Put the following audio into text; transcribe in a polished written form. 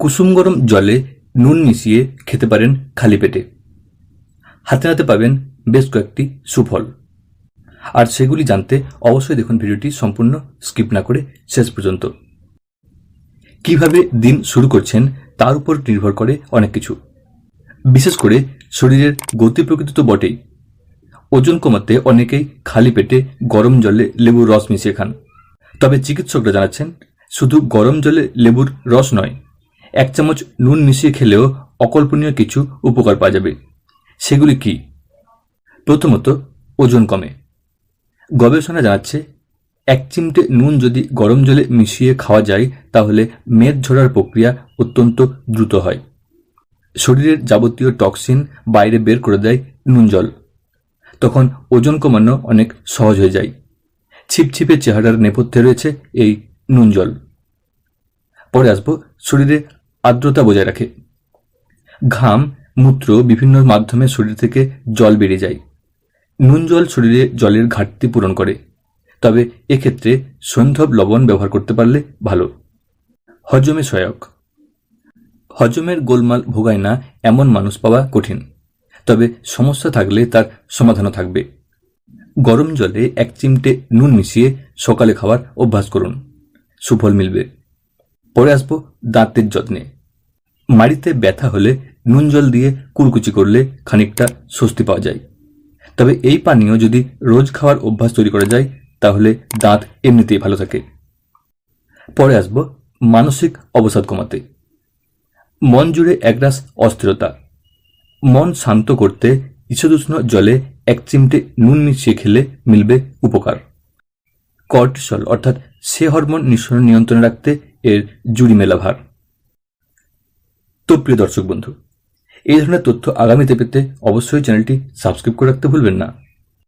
কুসুম গরম জলে নুন মিশিয়ে খেতে পারেন খালি পেটে। হাতে নাতে পাবেন বেশ কয়েকটি সুফল। আর সেগুলি জানতে অবশ্যই দেখুন ভিডিওটি সম্পূর্ণ স্কিপ না করে শেষ পর্যন্ত। কিভাবে দিন শুরু করছেন তার উপর নির্ভর করে অনেক কিছু, বিশেষ করে শরীরের গতি প্রকৃতি তো বটেই। ওজন কমাতে অনেকেই খালি পেটে গরম জলে লেবুর রস মিশিয়ে খান। তবে চিকিৎসকরা জানাচ্ছেন শুধু গরম জলে লেবুর রস নয়, 1 চামচ নুন মিশিয়ে খেলেও অকল্পনীয় কিছু উপকার পাওয়া যাবে। সেগুলি কি? প্রথমত, ওজন কমে। গবেষণা জানাচ্ছে 1 চিমটে নুন যদি গরম জলে মিশিয়ে খাওয়া যায় তাহলে মেদ ঝরার প্রক্রিয়া অত্যন্ত দ্রুত হয়। শরীরের যাবতীয় টক্সিন বাইরে বের করে দেয় নুন জল। তখন ওজন কমানো অনেক সহজ হয়ে যায়। ছিপছিপে চেহারার নেপথ্যে রয়েছে এই নুন জল। পরে আসবো, শরীরে আর্দ্রতা বজায় রাখে। ঘাম, মূত্র বিভিন্ন মাধ্যমে শরীর থেকে জল বেরিয়ে যায়। নুন জল শরীরে জলের ঘাটতি পূরণ করে, তবে এক্ষেত্রে সৈন্ধব লবণ ব্যবহার করতে পারলে ভালো। হজমে সহায়ক। হজমের গোলমাল ভোগায় না এমন মানুষ পাওয়া কঠিন, তবে সমস্যা থাকলে তার সমাধানও থাকবে। গরম জলে 1 চিমটে নুন মিশিয়ে সকালে খাওয়ার অভ্যাস করুন, সুফল মিলবে। পরে আসবো দাঁতের যত্নে। মাড়িতে ব্যথা হলে নুন জল দিয়ে কুলকুচি করলে খানিকটা স্বস্তি পাওয়া যায়। তবে এই পানীয় যদি রোজ খাওয়ার অভ্যাস তৈরি করা যায় তাহলে দাঁত এমনিতেই ভালো থাকে। পরে আসবো মানসিক অবসাদ কমাতে। মন জুড়ে একরাশ অস্থিরতা, মন শান্ত করতে ঈষদুষ্ণ জলে 1 চিমটে নুন মিশিয়ে খেলে মিলবে উপকার। কর্টিসল অর্থাৎ সে হরমোন নিঃসরণ নিয়ন্ত্রণে রাখতে এর জুড়ি মেলা ভার। তো প্রিয় দর্শক বন্ধু, এই ধরনের তথ্য আগামীতে পেতে অবশ্যই চ্যানেলটি সাবস্ক্রাইব করে রাখতে ভুলবেন না।